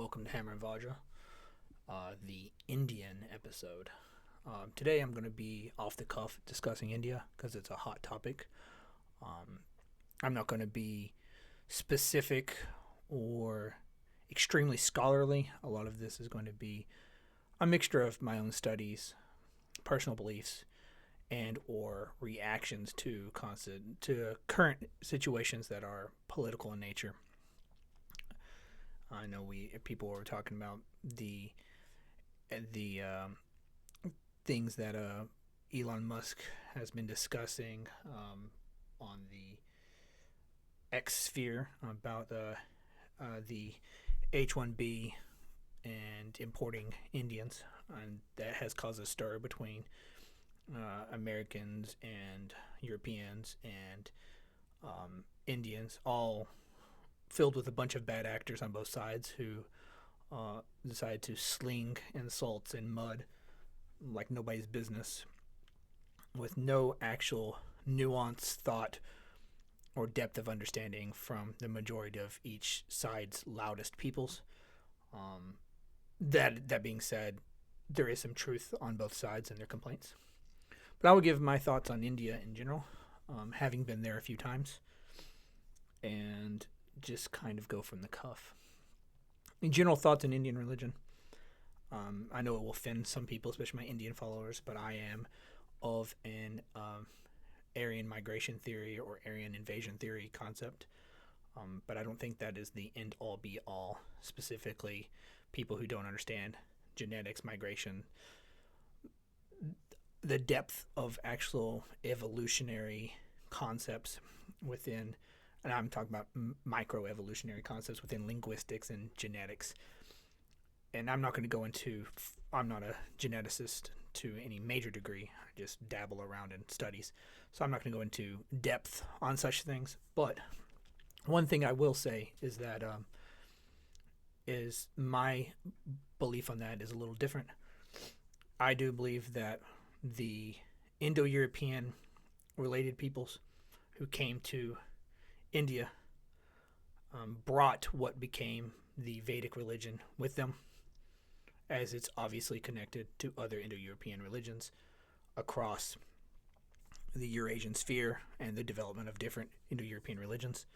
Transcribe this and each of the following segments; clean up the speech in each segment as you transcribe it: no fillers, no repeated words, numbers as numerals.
welcome to Hammer and Vajra, the Indian episode. Today I'm going to be off the cuff discussing India because it's a hot topic. Um, I'm not going to be specific or extremely scholarly. A lot of this is going to be a mixture of my own studies, personal beliefs, and or reactions to current situations that are political in nature. I know we people were talking about the things that Elon Musk has been discussing on the X sphere about the H-1B and importing Indians, and that has caused a stir between Americans and Europeans and Indians, all filled with a bunch of bad actors on both sides who decided to sling insults in mud like nobody's business with no actual nuance, thought, or depth of understanding from the majority of each side's loudest peoples. That being said, there is some truth on both sides in their complaints. But I will give my thoughts on India in general, having been there a few times, and just kind of go from the cuff. In general thoughts on Indian religion. I know it will offend some people, especially my Indian followers, but I am of an Aryan migration theory or Aryan invasion theory concept. But I don't think that is the end all be all. Specifically, people who don't understand genetics, migration, the depth of actual evolutionary concepts within, and I'm talking about microevolutionary concepts within linguistics and genetics. And I'm not going to go into, I'm not a geneticist to any major degree. I just dabble around in studies. So I'm not going to go into depth on such things. But one thing I will say is that is my belief on that is a little different. I do believe that the Indo-European related peoples who came to India brought what became the Vedic religion with them, as it's obviously connected to other Indo-European religions across the Eurasian sphere and the development of different Indo-European religions.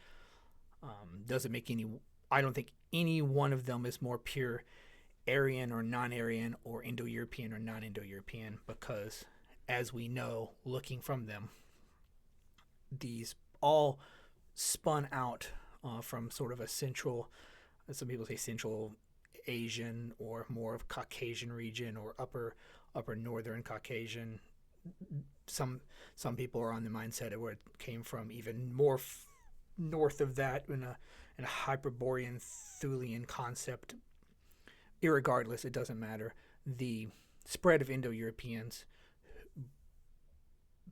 Doesn't make any, I don't think any one of them is more pure Aryan or non-Aryan or Indo-European or non-Indo-European, because as we know, looking from them, these all spun out from sort of a central, some people say central Asian or more of Caucasian region or upper northern Caucasian. Some people are on the mindset of where it came from even more north of that in a Hyperborean Thulian concept. Irregardless, it doesn't matter. The spread of Indo-Europeans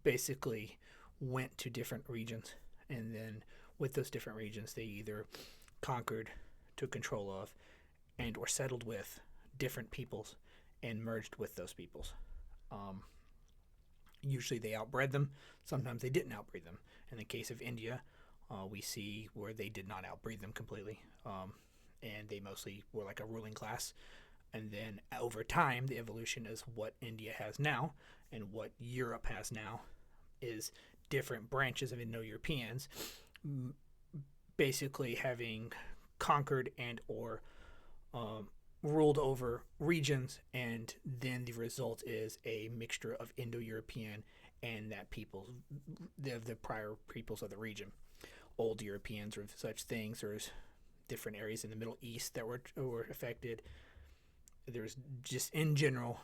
basically went to different regions, and then with those different regions, they either conquered, took control of, and or settled with different peoples and merged with those peoples. Usually they outbred them. Sometimes they didn't outbreed them. In the case of India, we see where they did not outbreed them completely, and they mostly were like a ruling class. And then over time, the evolution is what India has now and what Europe has now is different branches of Indo-Europeans basically having conquered and or ruled over regions, and then the result is a mixture of Indo-European and that people, the prior peoples of the region. Old Europeans or such things. There's different areas in the Middle East that were affected. There's just in general,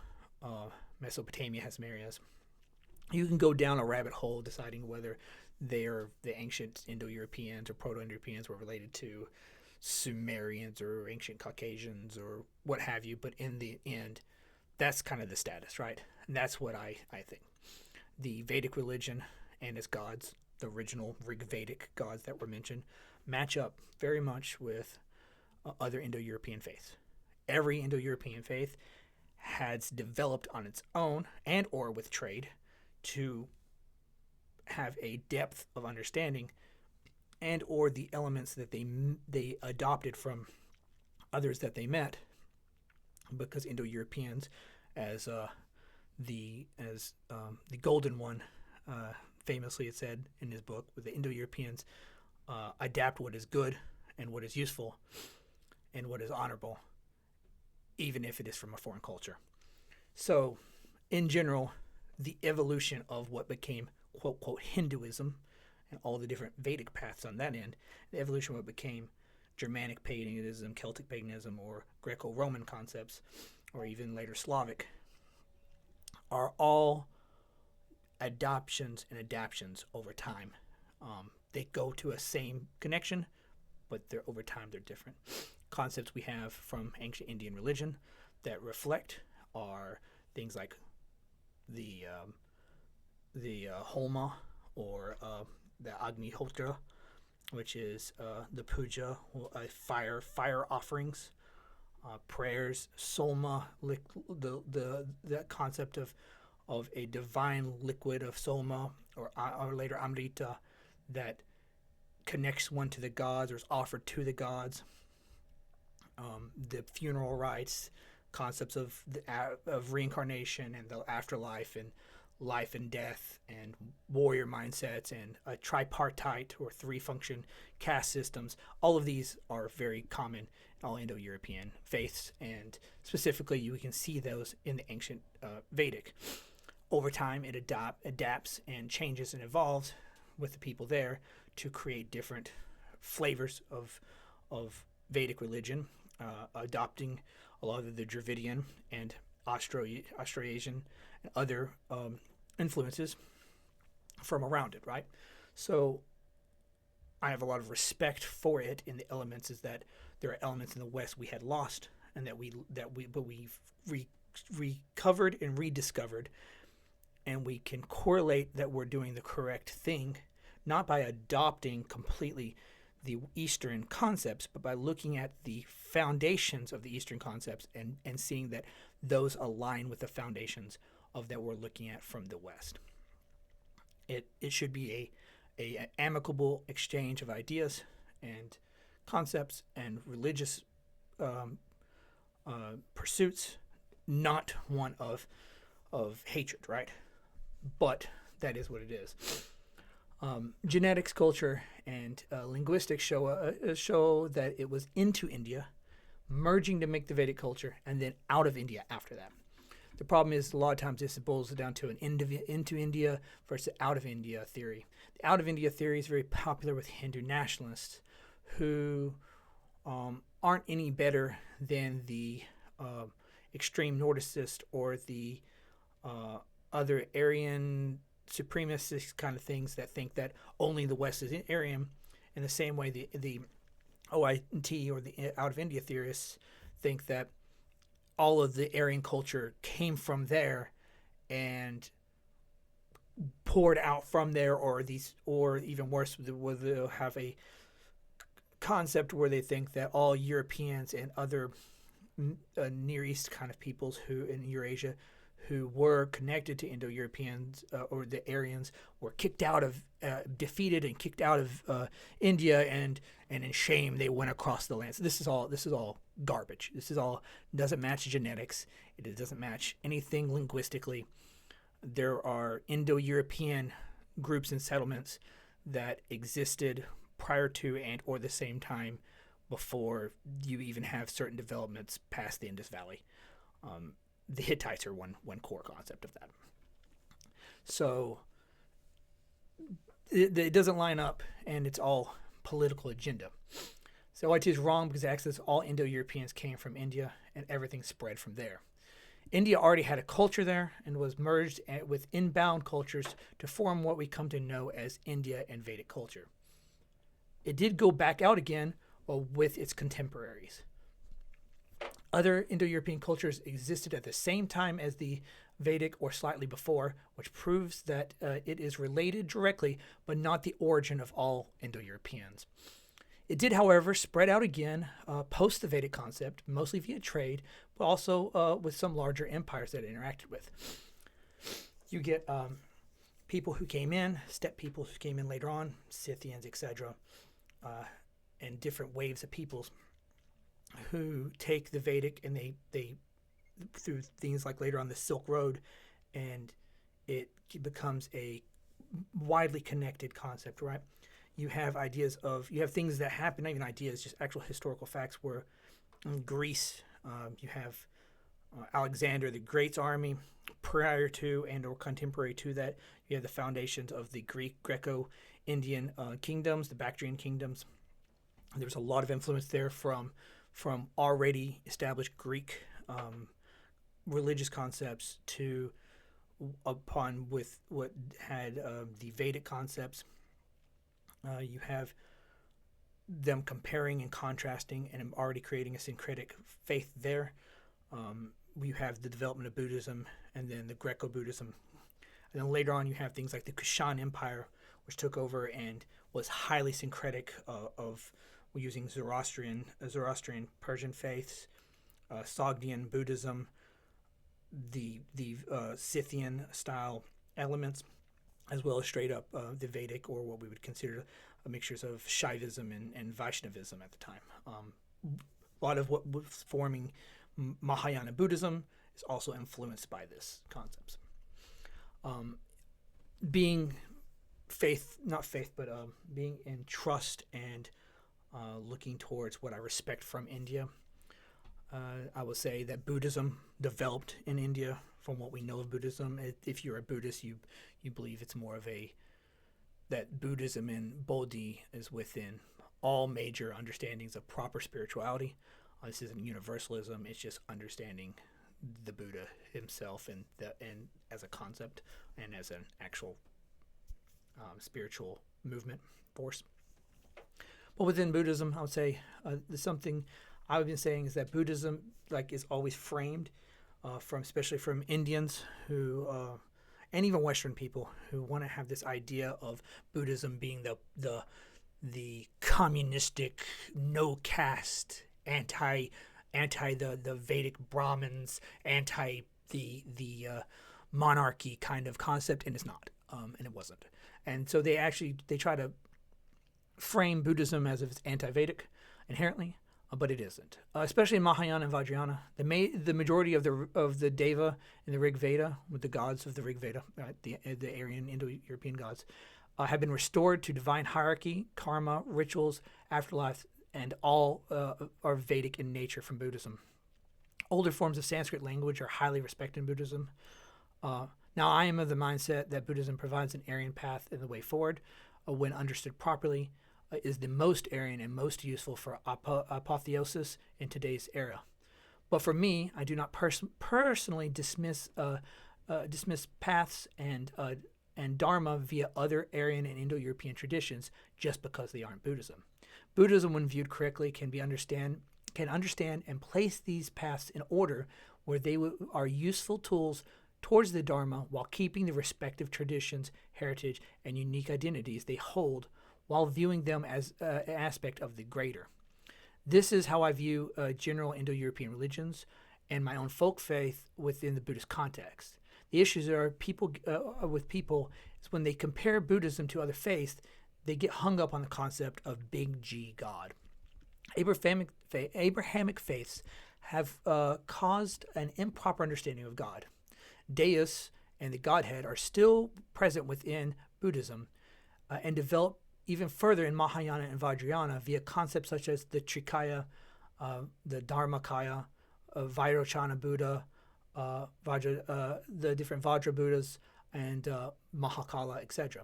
Mesopotamia has some areas. You can go down a rabbit hole deciding whether the ancient Indo-Europeans or Proto-Indo-Europeans were related to Sumerians or ancient Caucasians or what have you, but in the end, that's kind of the status, right? And that's what I think. The Vedic religion and its gods, the original Rig Vedic gods that were mentioned, match up very much with other Indo-European faiths. Every Indo-European faith has developed on its own and or with trade to have a depth of understanding and or the elements that they adopted from others that they met, because Indo-Europeans, as the Golden One famously had said in his book, with the Indo-Europeans adapt what is good and what is useful and what is honorable, even if it is from a foreign culture. So, in general, the evolution of what became quote, quote, Hinduism and all the different Vedic paths on that end, the evolution of what became Germanic paganism, Celtic paganism, or Greco-Roman concepts, or even later Slavic, are all adoptions and adaptions over time. They go to a same connection, but they're over time they're different. Concepts we have from ancient Indian religion that reflect are things like the Holma, or the Agnihotra, which is the puja, fire offerings, prayers, soma, the concept of a divine liquid of soma, or later amrita, that connects one to the gods or is offered to the gods. The funeral rites, concepts of reincarnation and the afterlife and life and death, and warrior mindsets, and a tripartite or three-function caste systems. All of these are very common in all Indo-European faiths, and specifically you can see those in the ancient Vedic. Over time, it adapts and changes and evolves with the people there to create different flavors of Vedic religion, adopting a lot of the Dravidian and Austrasian and other influences from around it, right? So I have a lot of respect for it in the elements, is that there are elements in the West we had lost, and that we've recovered and rediscovered, and we can correlate that we're doing the correct thing, not by adopting completely the Eastern concepts, but by looking at the foundations of the Eastern concepts and seeing that those align with the foundations of that we're looking at from the West. It should be a amicable exchange of ideas and concepts and religious pursuits, not one of hatred, right? But that is what it is. Genetics, culture, and linguistics show that it was into India, merging to make the Vedic culture, and then out of India after that. The problem is, a lot of times this boils down to an into India versus out of India theory. The out of India theory is very popular with Hindu nationalists who aren't any better than the extreme Nordicist or the other Aryan supremacist kind of things that think that only the West is Aryan. In the same way, the OIT, or the out of India theorists, think that all of the Aryan culture came from there and poured out from there, or even worse, they'll have a concept where they think that all Europeans and other Near East kind of peoples who in Eurasia who were connected to Indo-Europeans or the Aryans were kicked out of, defeated and kicked out of India, and in shame they went across the land. So this is all garbage. This is all doesn't match genetics. It doesn't match anything linguistically. There are Indo-European groups and settlements that existed prior to and or the same time before you even have certain developments past the Indus Valley. The Hittites are one core concept of that. So it doesn't line up, and it's all political agenda. So OIT is wrong because it acts as all Indo-Europeans came from India and everything spread from there. India already had a culture there and was merged with inbound cultures to form what we come to know as India and Vedic culture. It did go back out again with its contemporaries. Other Indo-European cultures existed at the same time as the Vedic or slightly before, which proves that it is related directly, but not the origin of all Indo-Europeans. It did, however, spread out again post the Vedic concept, mostly via trade, but also with some larger empires that it interacted with. You get people who came in, steppe people who came in later on, Scythians, etc., and different waves of peoples who take the Vedic and they through things like later on the Silk Road, and it becomes a widely connected concept, right? You have things that happen, not even ideas, just actual historical facts. Where in Greece, you have Alexander the Great's army. Prior to and or contemporary to that, you have the foundations of the Greco-Indian kingdoms, the Bactrian kingdoms. There's a lot of influence there from already established Greek religious concepts to upon with what had the Vedic concepts. You have them comparing and contrasting and already creating a syncretic faith there. You have the development of Buddhism and then the Greco-Buddhism. And then later on you have things like the Kushan Empire, which took over and was highly syncretic of using Zoroastrian Persian faiths, Sogdian Buddhism, the Scythian style elements, as well as straight up the Vedic, or what we would consider mixtures of Shaivism and Vaishnavism at the time. A lot of what was forming Mahayana Buddhism is also influenced by this concepts. Being being in trust and looking towards what I respect from India. I would say that Buddhism developed in India from what we know of Buddhism. If you're a Buddhist, you believe it's more of that Buddhism and Bodhi is within all major understandings of proper spirituality. This isn't universalism; it's just understanding the Buddha himself and as a concept and as an actual spiritual movement force. But within Buddhism, I would say there's something I've been saying is that Buddhism is always framed especially from Indians who and even Western people who want to have this idea of Buddhism being the communistic, no caste, anti the Vedic Brahmins, anti the monarchy kind of concept, and it's not, and it wasn't. And so they try to frame Buddhism as if it's anti-Vedic inherently, but it isn't. Especially in Mahayana and Vajrayana, the majority of the Deva in the Rig Veda, with the gods of the Rig Veda, the Aryan Indo-European gods, have been restored to divine hierarchy, karma, rituals, afterlife, and all are Vedic in nature from Buddhism. Older forms of Sanskrit language are highly respected in Buddhism. Now, I am of the mindset that Buddhism provides an Aryan path in the way forward, when understood properly, is the most Aryan and most useful for apotheosis in today's era. But for me, I do not personally dismiss paths and Dharma via other Aryan and Indo-European traditions just because they aren't Buddhism. Buddhism, when viewed correctly, can understand and place these paths in order where they are useful tools towards the Dharma while keeping the respective traditions, heritage, and unique identities they hold, while viewing them as an aspect of the greater. This is how I view general Indo-European religions and my own folk faith within the Buddhist context. The issues with people is when they compare Buddhism to other faiths, they get hung up on the concept of big G God. Abrahamic faiths have caused an improper understanding of God. Deus and the Godhead are still present within Buddhism and develop even further in Mahayana and Vajrayana via concepts such as the Trikaya, the Dharmakaya, Vairochana Buddha, the different Vajra Buddhas, and Mahakala, etc.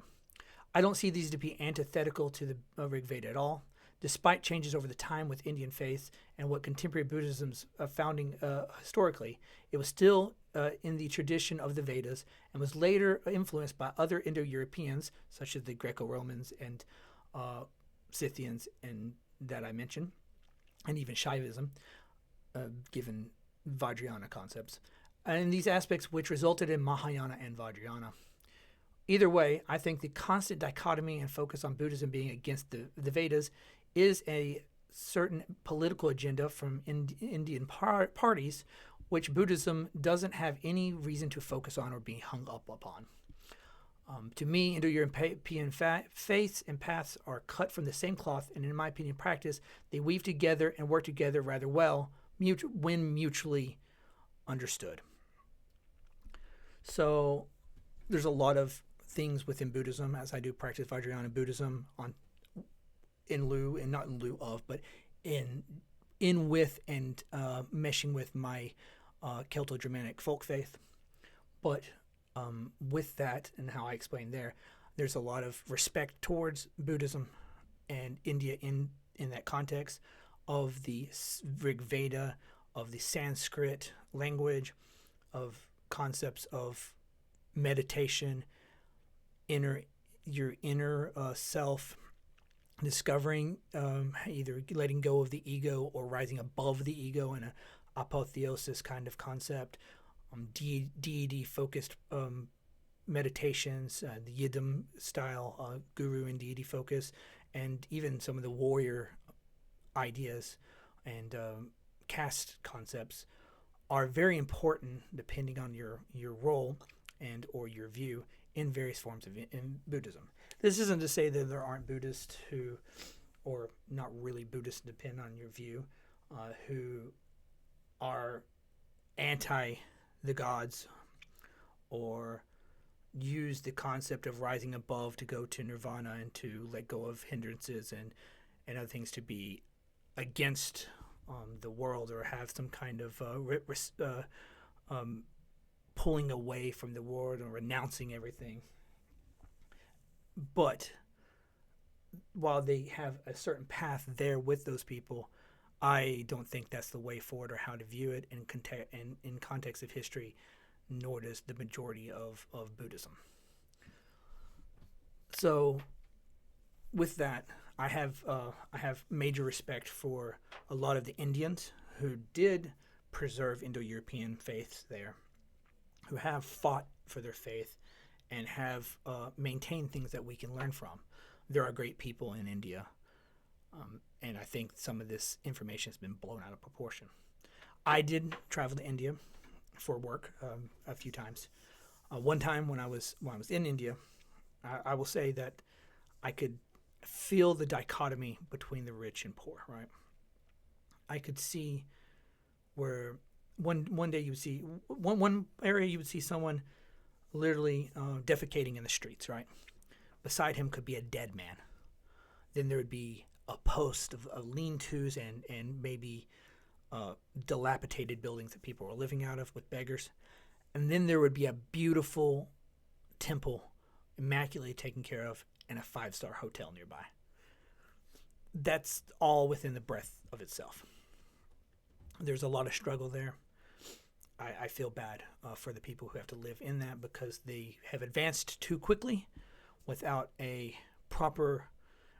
I don't see these to be antithetical to the Rig Veda at all. Despite changes over the time with Indian faith and what contemporary Buddhism's founding historically, it was still in the tradition of the Vedas and was later influenced by other Indo-Europeans, such as the Greco-Romans and Scythians and that I mentioned, and even Shaivism, given Vajrayana concepts, and these aspects which resulted in Mahayana and Vajrayana. Either way, I think the constant dichotomy and focus on Buddhism being against the Vedas is a certain political agenda from Indian parties, which Buddhism doesn't have any reason to focus on or be hung up upon. To me, Indo-European faiths and paths are cut from the same cloth, and in my opinion, practice, they weave together and work together rather well when mutually understood. So there's a lot of things within Buddhism, as I do practice Vajrayana Buddhism in lieu, and not in lieu of, but in with and meshing with my Celto-Germanic folk faith. But with that, and how I explained there's a lot of respect towards Buddhism and India in that context of the Rig Veda, of the Sanskrit language, of concepts of meditation, your inner self, discovering either letting go of the ego or rising above the ego in a apotheosis kind of concept, deity-focused meditations, the Yidam style guru and deity focus, and even some of the warrior ideas and caste concepts are very important depending on your role and or your view in various forms of in Buddhism. This isn't to say that there aren't Buddhists who, or not really Buddhists, depend on your view, who are anti the gods or use the concept of rising above to go to nirvana and to let go of hindrances and other things, to be against the world or have some kind of pulling away from the world or renouncing everything. But while they have a certain path there with those people, I don't think that's the way forward or how to view it in context of history, nor does the majority of Buddhism. So with that, I have major respect for a lot of the Indians who did preserve Indo-European faiths there, who have fought for their faith and have maintained things that we can learn from. There are great people in India, and I think some of this information has been blown out of proportion. I did travel to India for work a few times. One time when I was in India, I will say that I could feel the dichotomy between the rich and poor. Right, I could see where one day you would see one area you would see someone literally defecating in the streets. Right, beside him could be a dead man. Then there would be a post of lean-tos and maybe dilapidated buildings that people were living out of with beggars. And then there would be a beautiful temple, immaculately taken care of, and a 5-star hotel nearby. That's all within the breadth of itself. There's a lot of struggle there. I feel bad for the people who have to live in that because they have advanced too quickly without a proper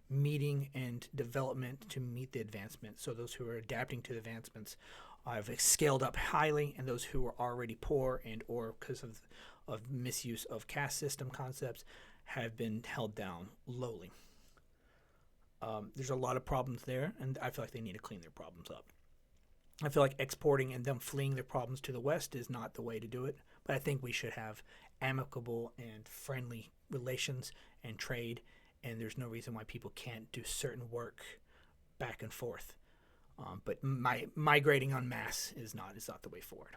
meeting and development to meet the advancement. So those who are adapting to the advancements have scaled up highly, and those who are already poor and or because of misuse of caste system concepts have been held down lowly. There's a lot of problems there, and I feel like they need to clean their problems up. I feel like exporting and them fleeing their problems to the West is not the way to do it, but I think we should have amicable and friendly relations and trade, and there's no reason why people can't do certain work back and forth. But migrating en masse is not the way forward.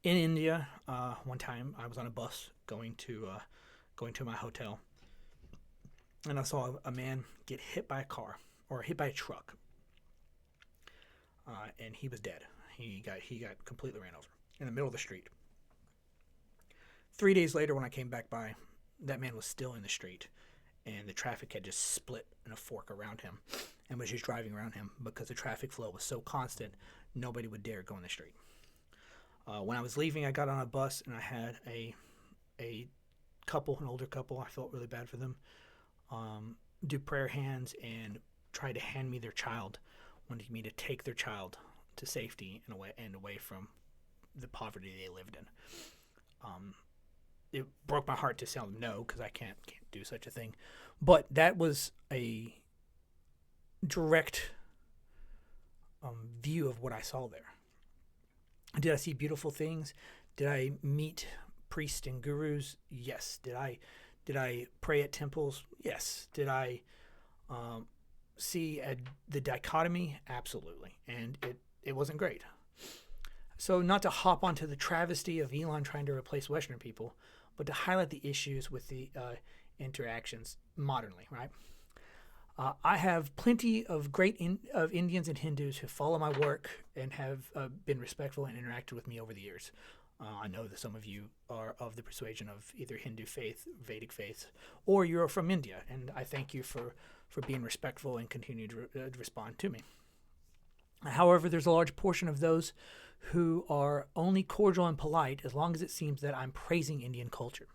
In India, one time I was on a bus going to my hotel, and I saw a man get hit by a car or hit by a truck, and he was dead. He got completely ran over in the middle of the street. 3 days later, when I came back by, that man was still in the street, and the traffic had just split in a fork around him and was just driving around him because the traffic flow was so constant, nobody would dare go in the street. When I was leaving, I got on a bus, and I had a couple, an older couple. I felt really bad for them. Do prayer hands and try to hand me their child, wanting me to take their child to safety and away from the poverty they lived in. It broke my heart to tell them no, because I can't do such a thing. But that was a direct view of what I saw there. Did I see beautiful things? Did I meet priests and gurus? Yes. Did I Did I pray at temples? Yes. Did I see the dichotomy? Absolutely. And it wasn't great. So not to hop onto the travesty of Elon trying to replace Western people, but to highlight the issues with the interactions modernly, right? I have plenty of of Indians and Hindus who follow my work and have been respectful and interacted with me over the years. I know that some of you are of the persuasion of either Hindu faith, Vedic faith, or you're from India, and I thank you for being respectful and continue to respond to me. However, there's a large portion of those who are only cordial and polite as long as it seems that I'm praising Indian culture,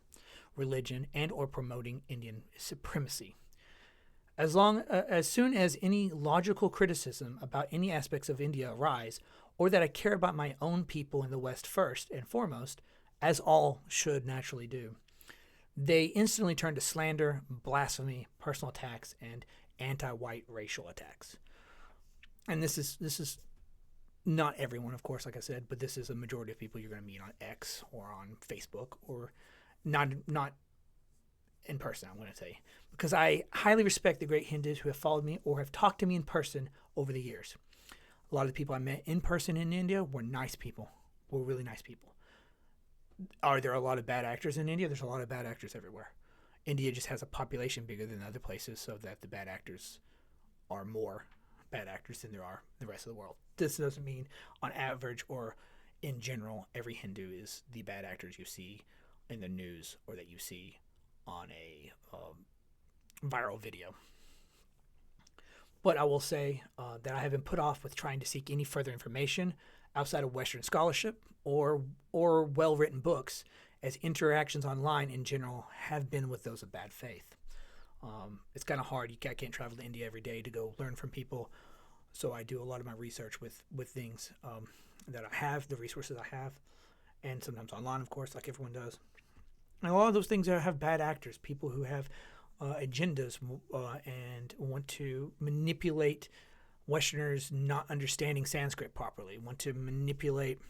religion, and or promoting Indian supremacy. As soon as any logical criticism about any aspects of India arise, or that I care about my own people in the West first and foremost, as all should naturally do, they instantly turn to slander, blasphemy, personal attacks, and anti-white racial attacks. And this is not everyone, of course, like I said, but this is a majority of people you're going to meet on X or on Facebook, or not in person, I'm going to say, because I highly respect the great Hindus who have followed me or have talked to me in person over the years. A lot of the people I met in person in India were nice people, were really nice people. Are there a lot of bad actors in India? There's a lot of bad actors everywhere. India just has a population bigger than other places, so that the bad actors are more bad actors than there are in the rest of the world. This doesn't mean on average or in general every Hindu is the bad actors you see in the news or that you see on a viral video. But I will say that I have been put off with trying to seek any further information outside of Western scholarship or well-written books, as interactions online in general have been with those of bad faith. It's kind of hard. I can't travel to India every day to go learn from people, so I do a lot of my research with things that I have, the resources I have, and sometimes online, of course, like everyone does. And a lot of those things have bad actors, people who have agendas and want to manipulate Westerners not understanding Sanskrit properly, want to manipulate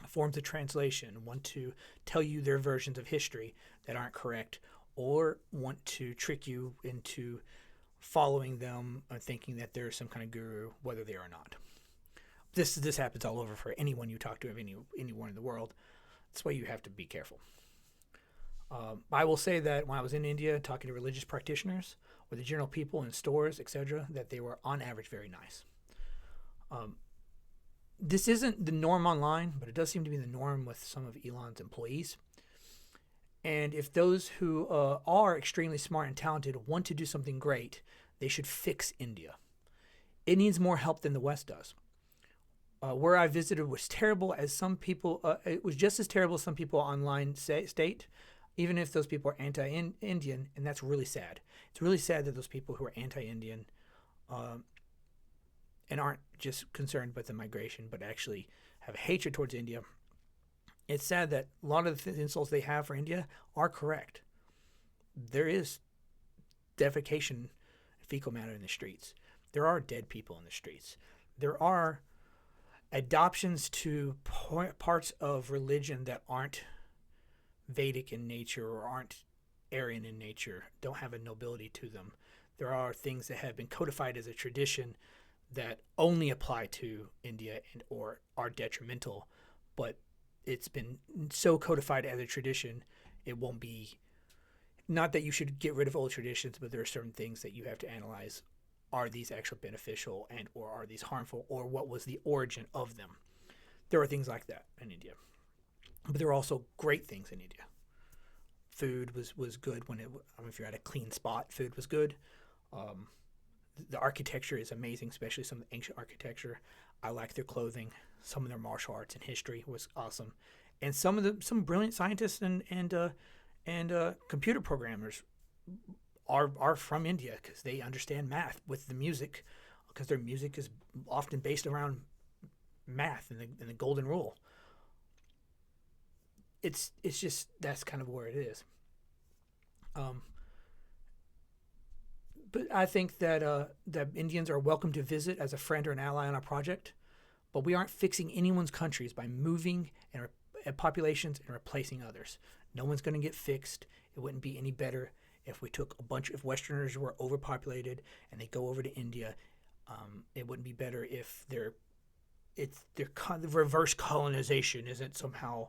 forms of translation, want to tell you their versions of history that aren't correct, or want to trick you into following them or thinking that they're some kind of guru, whether they are not. This happens all over for anyone you talk to of anyone in the world. That's why you have to be careful. I will say that when I was in India talking to religious practitioners or the general people in stores, etc., that they were on average very nice. This isn't the norm online, but it does seem to be the norm with some of Elon's employees. And if those who are extremely smart and talented want to do something great, they should fix India. It needs more help than the West does. Where I visited was terrible, as some people, it was just as terrible as some people online state, even if those people are anti-Indian, and that's really sad. It's really sad that those people who are anti-Indian and aren't just concerned with the migration, but actually have hatred towards India. It's sad that a lot of the insults they have for India are correct. There is defecation, fecal matter in the streets. There are dead people in the streets. There are adoptions to parts of religion that aren't Vedic in nature or aren't Aryan in nature, don't have a nobility to them. There are things that have been codified as a tradition that only apply to India and or are detrimental, but it's been so codified as a tradition, it won't be, not that you should get rid of old traditions, but there are certain things that you have to analyze. Are these actually beneficial and or are these harmful, or what was the origin of them? There are things like that in India. But there are also great things in India. Food was good when if you're at a clean spot, food was good. The architecture is amazing, especially some of the ancient architecture. I like their clothing. Some of their martial arts and history was awesome, and some brilliant scientists and computer programmers are from India because they understand math with the music, because their music is often based around math and the golden rule. It's just, that's kind of where it is. But I think that Indians are welcome to visit as a friend or an ally on our project, but we aren't fixing anyone's countries by moving and populations and replacing others. No one's going to get fixed. It wouldn't be any better if we took if Westerners were overpopulated and they go over to India. It wouldn't be better if the reverse colonization isn't somehow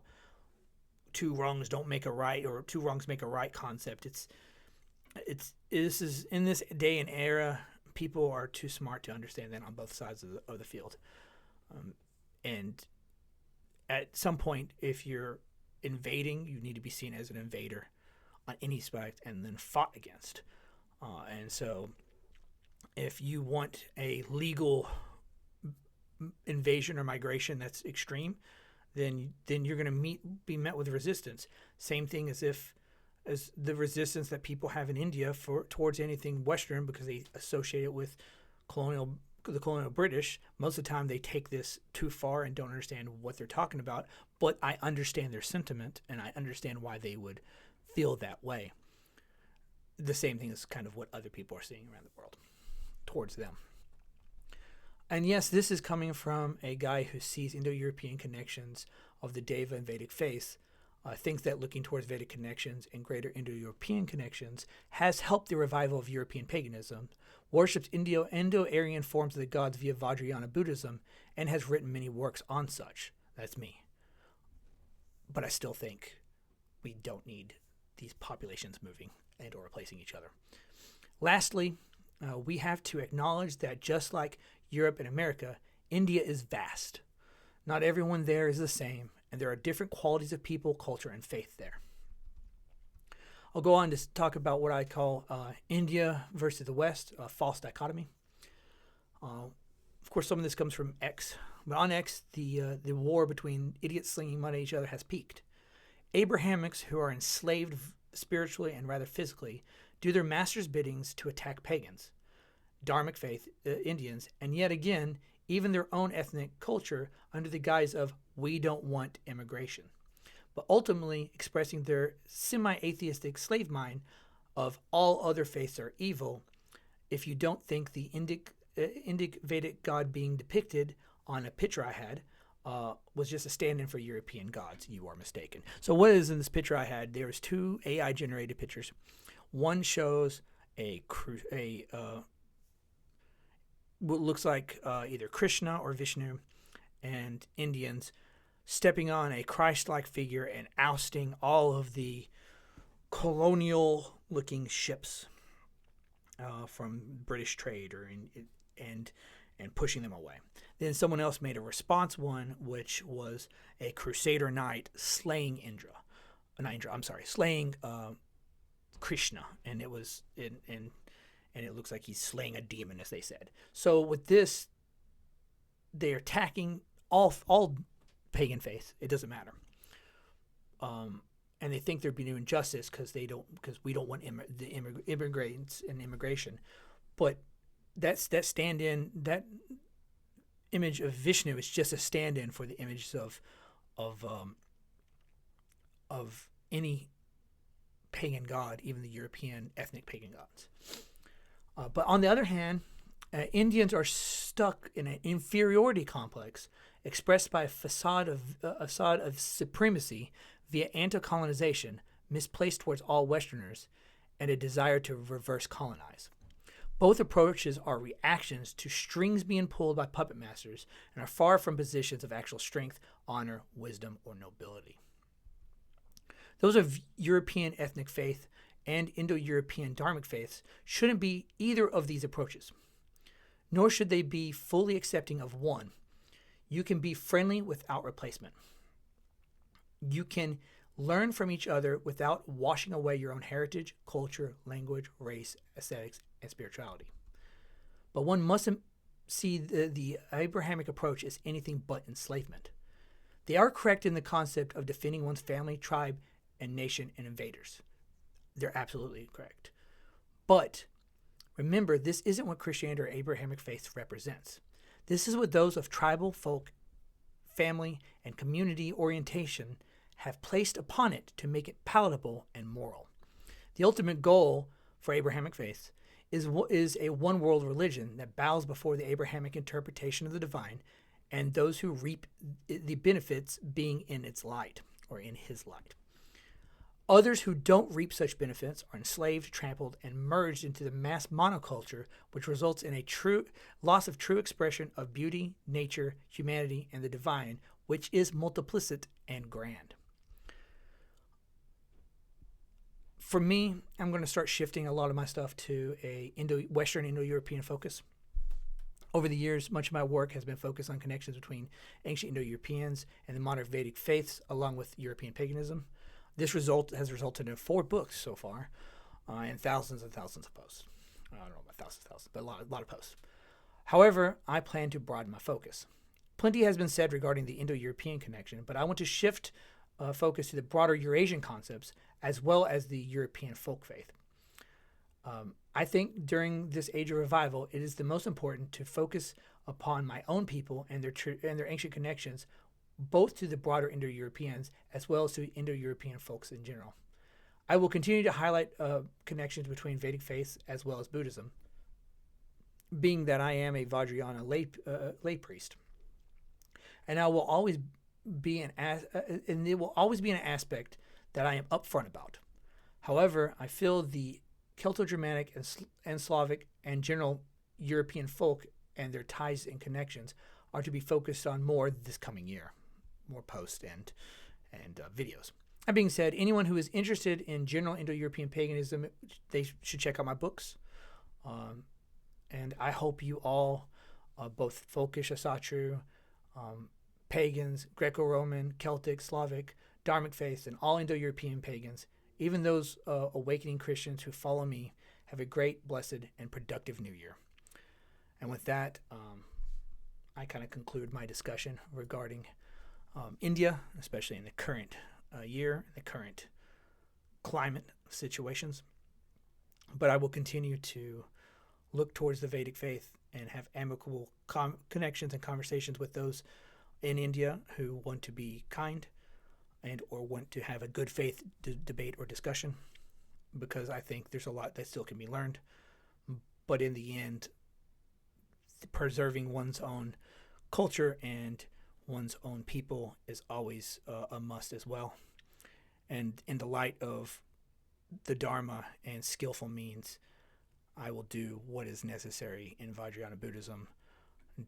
two wrongs don't make a right, or two wrongs make a right concept. This is in this day and era, people are too smart to understand that on both sides of the field. And at some point, if you're invading, you need to be seen as an invader on any aspect and then fought against. And so if you want a legal invasion or migration that's extreme, then you're going to be met with resistance. Same thing as the resistance that people have in India towards anything Western, because they associate it with the colonial British. Most of the time they take this too far and don't understand what they're talking about, but I understand their sentiment and I understand why they would feel that way. The same thing is kind of what other people are seeing around the world towards them. And yes, this is coming from a guy who sees Indo-European connections of the Deva and Vedic faith, thinks that looking towards Vedic connections and greater Indo-European connections has helped the revival of European paganism, worships Indo-Aryan forms of the gods via Vajrayana Buddhism, and has written many works on such. That's me. But I still think we don't need these populations moving and or replacing each other. Lastly, we have to acknowledge that just like Europe and America, India is vast. Not everyone there is the same, and there are different qualities of people, culture, and faith there. I'll go on to talk about what I call India versus the West, a false dichotomy. Of course, some of this comes from X, but on X, the war between idiots slinging mud at each other has peaked. Abrahamics who are enslaved spiritually and rather physically do their master's biddings to attack pagans, Dharmic faith, Indians, and yet again, even their own ethnic culture under the guise of "we don't want immigration," but ultimately expressing their semi-atheistic slave mind of all other faiths are evil. If you don't think the Indic Vedic god being depicted on a picture I had was just a stand-in for European gods, you are mistaken. So what is in this picture I had? There's two AI-generated pictures. One shows what looks like either Krishna or Vishnu and Indians stepping on a Christ-like figure and ousting all of the colonial-looking ships from British trade and pushing them away. Then someone else made a response one, which was a Crusader knight slaying slaying Krishna, and it was and it looks like he's slaying a demon, as they said. So with this, they're attacking all pagan faith. It doesn't matter, and they think they're being doing justice because we don't want the immigrants and immigration. But that stand-in, that image of Vishnu is just a stand-in for the images of any pagan god, even the European ethnic pagan gods. But on the other hand, Indians are stuck in an inferiority complex expressed by a facade of supremacy via anti-colonization misplaced towards all Westerners and a desire to reverse colonize. Both approaches are reactions to strings being pulled by puppet masters and are far from positions of actual strength, honor, wisdom, or nobility. Those of European ethnic faith and Indo-European dharmic faiths shouldn't be either of these approaches, nor should they be fully accepting of one. You can be friendly without replacement. You can learn from each other without washing away your own heritage, culture, language, race, aesthetics, and spirituality. But one mustn't see the Abrahamic approach as anything but enslavement. They are correct in the concept of defending one's family, tribe, and nation and invaders. They're absolutely correct. But remember, this isn't what Christianity or Abrahamic faith represents. This is what those of tribal, folk, family, and community orientation have placed upon it to make it palatable and moral. The ultimate goal for Abrahamic faith is a one-world religion that bows before the Abrahamic interpretation of the divine and those who reap the benefits being in its light or in his light. Others who don't reap such benefits are enslaved, trampled, and merged into the mass monoculture, which results in a true loss of true expression of beauty, nature, humanity, and the divine, which is multiplicit and grand. For me, I'm going to start shifting a lot of my stuff to a Western Indo-European focus. Over the years, much of my work has been focused on connections between ancient Indo-Europeans and the modern Vedic faiths, along with European paganism. This has resulted in 4 books so far, and thousands of posts. I don't know about thousands, but a lot of posts. However, I plan to broaden my focus. Plenty has been said regarding the Indo-European connection, but I want to shift focus to the broader Eurasian concepts as well as the European folk faith. I think during this age of revival, it is the most important to focus upon my own people and their ancient connections, both to the broader Indo-Europeans as well as to Indo-European folks in general. I will continue to highlight connections between Vedic faiths as well as Buddhism, being that I am a Vajrayana lay priest, and it will always be an aspect that I am upfront about. However, I feel the Celto-Germanic and Slavic and general European folk and their ties and connections are to be focused on more this coming year, more posts and videos. That being said, anyone who is interested in general Indo-European paganism, they should check out my books. And I hope you all, both folkish, Asatru, pagans, Greco-Roman, Celtic, Slavic, Dharmic faiths, and all Indo-European pagans, even those awakening Christians who follow me, have a great, blessed, and productive new year. And with that, I kind of conclude my discussion regarding India, especially in the current year, the current climate situations. But I will continue to look towards the Vedic faith and have amicable connections and conversations with those in India who want to be kind and or want to have a good faith debate or discussion, because I think there's a lot that still can be learned. But in the end, preserving one's own culture and one's own people is always a must as well. And in the light of the Dharma and skillful means, I will do what is necessary in Vajrayana Buddhism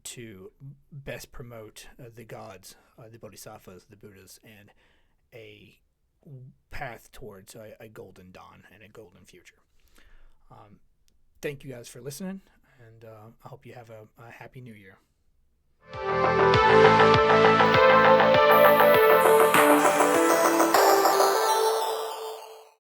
to best promote the gods, the bodhisattvas, the Buddhas, and a path towards a golden dawn and a golden future. Thank you guys for listening, and I hope you have a happy new year.